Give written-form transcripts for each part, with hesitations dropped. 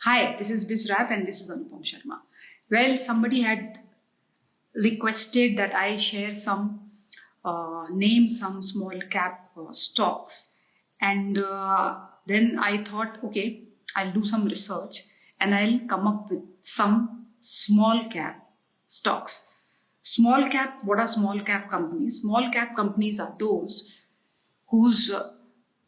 Hi, this is Bisrap and this is Anupam Sharma. Well, somebody had requested that I share name some small cap stocks, and then I thought, okay, I'll do some research and I'll come up with some small cap stocks. Small cap, what are small cap companies? Small cap companies are those whose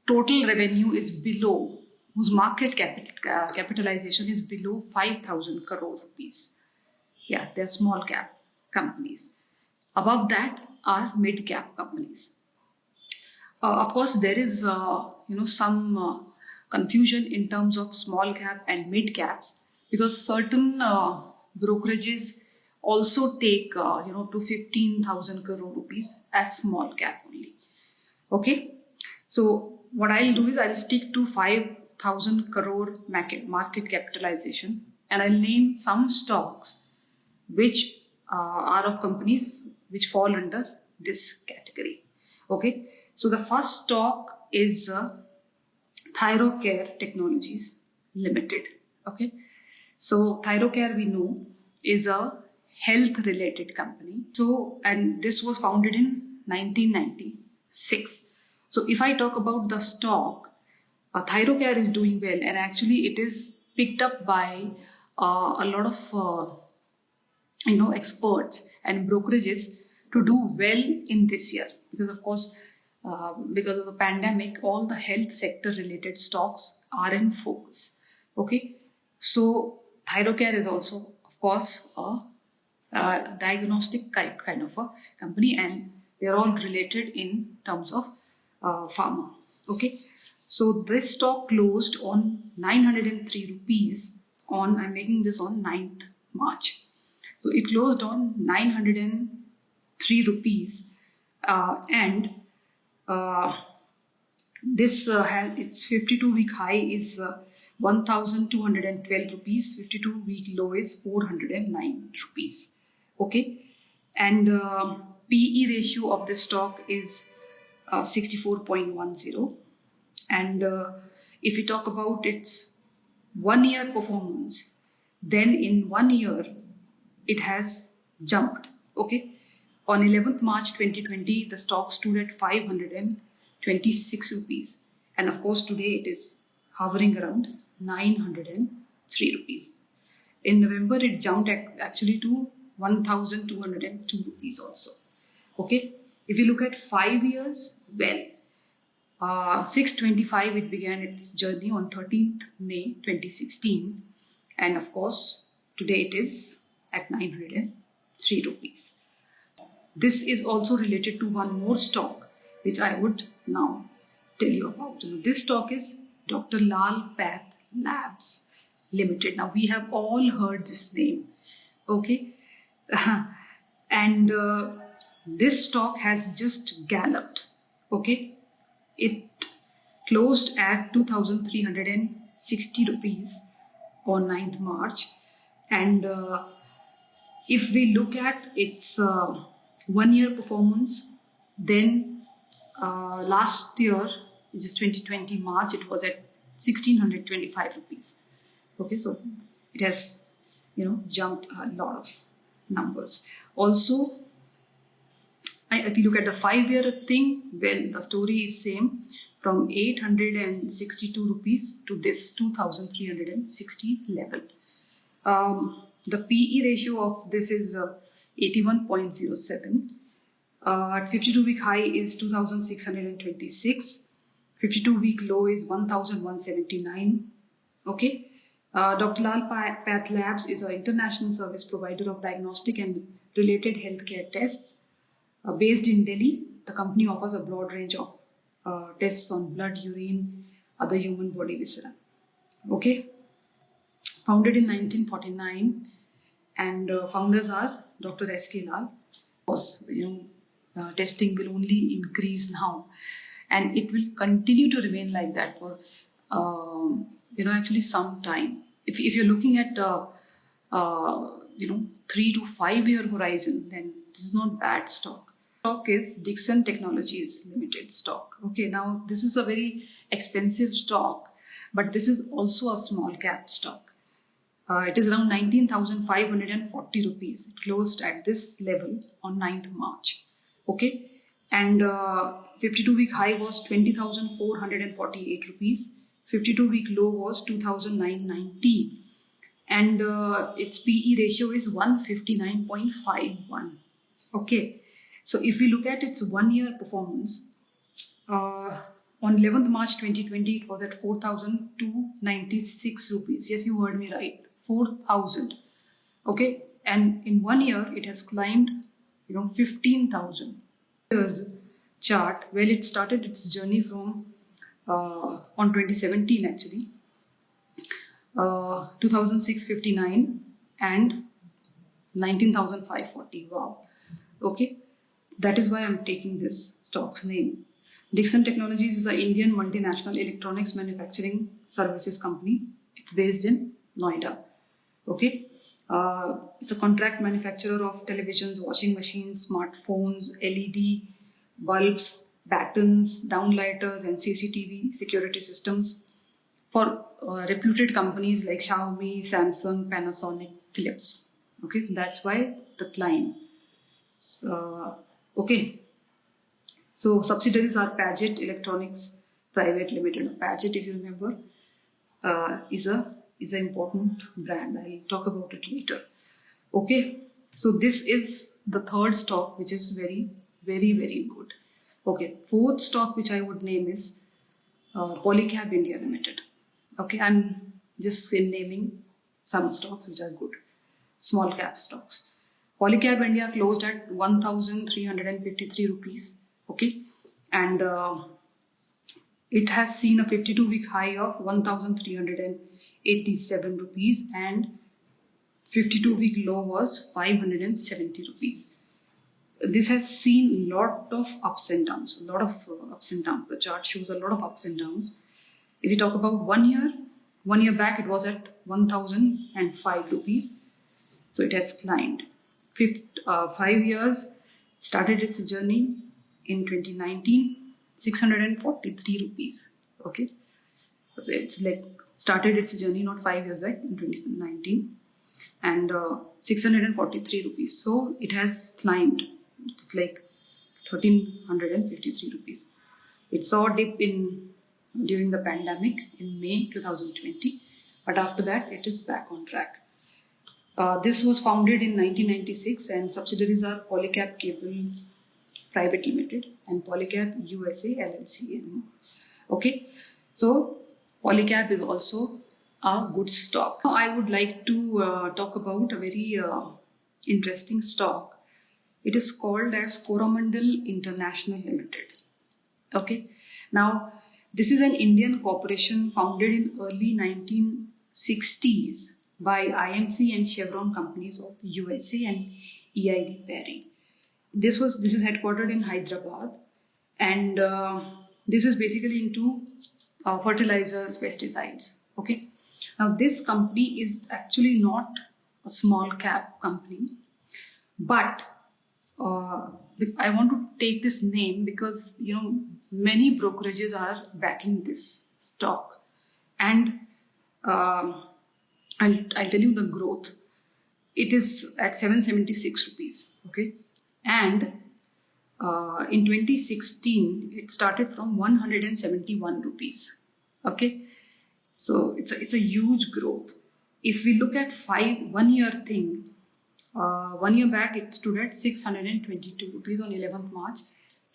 total revenue is below, whose capitalization is below 5,000 crore rupees. Yeah, they're small cap companies. Above that are mid cap companies. Of course, there is some confusion in terms of small cap and mid caps because certain brokerages also take to 15,000 crore rupees as small cap only. Okay, so what I'll do is I'll stick to 5,000 crore market capitalization and I'll name some stocks which are of companies which fall under this category. Okay, so the first stock is Thyrocare Technologies Limited. Okay, so Thyrocare we know is a health related company. So, and this was founded in 1996. So if I talk about the stock, Thyrocare is doing well, and actually it is picked up by a lot of experts and brokerages to do well in this year because of course because of the pandemic all the health sector related stocks are in focus. Okay, so Thyrocare is also of course a diagnostic kind of a company and they're all related in terms of pharma. Okay, so this stock closed on 903 rupees on, I'm making this on 9th March. So it closed on 903 rupees and this has its 52-week high is 1,212 rupees, 52-week low is 409 rupees. Okay, and PE ratio of this stock is 64.10, and if we talk about its 1 year performance, then in 1 year it has jumped. Okay, on 11th March 2020 the stock stood at 526 rupees and of course today it is hovering around 903 rupees. In November it jumped actually to 1,202 rupees also. Okay, if you look at 5 years, well, 625 it began its journey on 13th May 2016 and of course today it is at 903 rupees. This is also related to one more stock which I would now tell you about. This stock is Dr. Lal Path Labs Limited. Now we have all heard this name. Okay, and this stock has just galloped. Okay, it closed at 2,360 rupees on 9th March and if we look at its 1 year performance, then last year, which is 2020 March, it was at 1,625 rupees. Okay, so it has jumped a lot of numbers. Also, if you look at the 5-year thing, well, the story is same from 862 rupees to this 2,360 level. The PE ratio of this is 81.07. At 52-week high is 2,626. 52-week low is 1,179. Okay. Dr. Lal Path Labs is an international service provider of diagnostic and related healthcare tests. Based in Delhi, the company offers a broad range of tests on blood, urine, other human body viscera. Okay. Founded in 1949 and founders are Dr. S.K. Lal. Of course, testing will only increase now and it will continue to remain like that for actually some time. If you're looking at 3 to 5 year horizon, then this is not bad stock. Stock is Dixon Technologies Limited stock. Okay, now this is a very expensive stock but this is also a small cap stock. It is around 19,540 rupees. It closed at this level on 9th March. Okay, and 52-week high was 20,448 rupees. 52-week low was 2,990, and its PE ratio is 159.51. Okay, so if we look at its 1-year performance, on 11th March 2020, it was at 4,296 rupees. Yes, you heard me right, 4,000. Okay, and in 1 year, it has climbed, 15,000. Here's chart. Well, it started its journey from on 2017 actually, 2,659 and 19,540. Wow. Okay, that is why I'm taking this stock's name. Dixon Technologies is an Indian multinational electronics manufacturing services company. It's based in Noida. Okay, it's a contract manufacturer of televisions, washing machines, smartphones, LED bulbs, battens, downlighters, and CCTV security systems for reputed companies like Xiaomi, Samsung, Panasonic, Philips. Okay, so that's why the climb. Okay, so subsidiaries are Paget Electronics Private Limited. Paget, if you remember, is an important brand. I'll talk about it later. Okay, so this is the third stock, which is very, very, very good. Okay, fourth stock which I would name is Polycarb India Limited. Okay, I'm just naming some stocks which are good, small cap stocks. Polycarb India closed at 1,353 rupees. Okay, and it has seen a 52-week high of 1,387 rupees and 52-week low was 570 rupees. This has seen a lot of ups and downs, The chart shows a lot of ups and downs. If we talk about 1 year, 1 year back it was at 1,005 rupees. So it has climbed. 5 years, started its journey in 2019, 643 rupees. Okay, so it's like started its journey not 5 years back in 2019, and 643 rupees. So it has climbed. It's like 1,353 rupees. It saw a dip during the pandemic in May 2020, but after that it is back on track. This was founded in 1996 and subsidiaries are Polycarb Cable Private Limited and Polycarb USA LLC. Okay, so Polycarb is also a good stock. Now I would like to talk about a very interesting stock. It is called as Coromandel International Limited. Okay, now this is an Indian corporation founded in early 1960s by IMC and Chevron companies of USA and EID Perry. This is headquartered in Hyderabad, and this is basically into fertilizers, pesticides. Okay, now this company is actually not a small cap company, but I want to take this name because many brokerages are backing this stock, and I'll tell you the growth. It is at 776 rupees. Okay, and in 2016 it started from 171 rupees. Okay, so it's a huge growth. If we look at 1 year thing, 1 year back it stood at 622 rupees on 11th March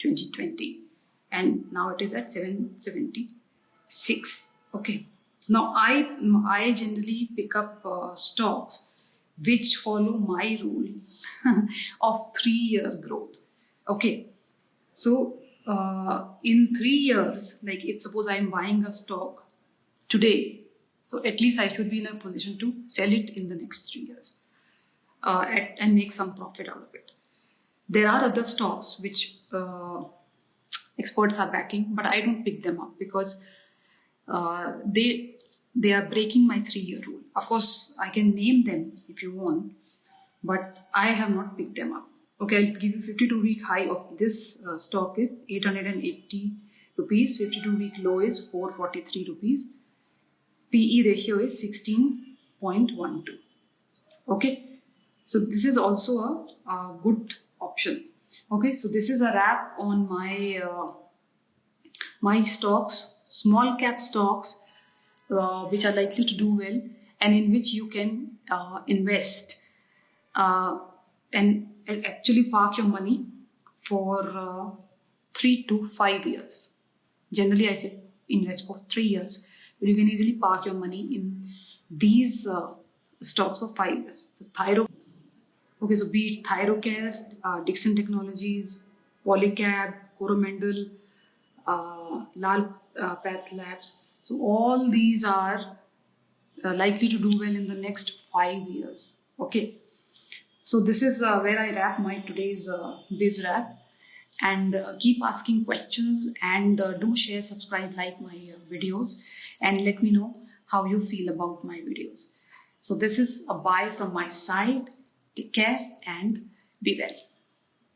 2020, and now it is at 776. Okay, now I generally pick up stocks which follow my rule of 3-year growth. Okay, so in 3 years, like if suppose I am buying a stock today, so at least I should be in a position to sell it in the next 3 years. And make some profit out of it. There are other stocks which experts are backing, but I don't pick them up because they are breaking my 3-year rule. Of course, I can name them if you want, but I have not picked them up. Okay, I'll give you 52-week high of this stock is 880 rupees. 52-week low is 443 rupees. PE ratio is 16.12. Okay, so this is also a good option. Okay, so this is a wrap on my stocks, small cap stocks, which are likely to do well and in which you can invest and actually park your money for 3 to 5 years. Generally, I say invest for 3 years, but you can easily park your money in these stocks for 5 years. So okay, so be it Thyrocare, Dixon Technologies, Polycarb, Coromandel, Lal Path Labs. So all these are likely to do well in the next 5 years. Okay, so this is where I wrap my today's biz wrap. And keep asking questions, and do share, subscribe, like my videos, and let me know how you feel about my videos. So this is a bye from my side. Take care and be well.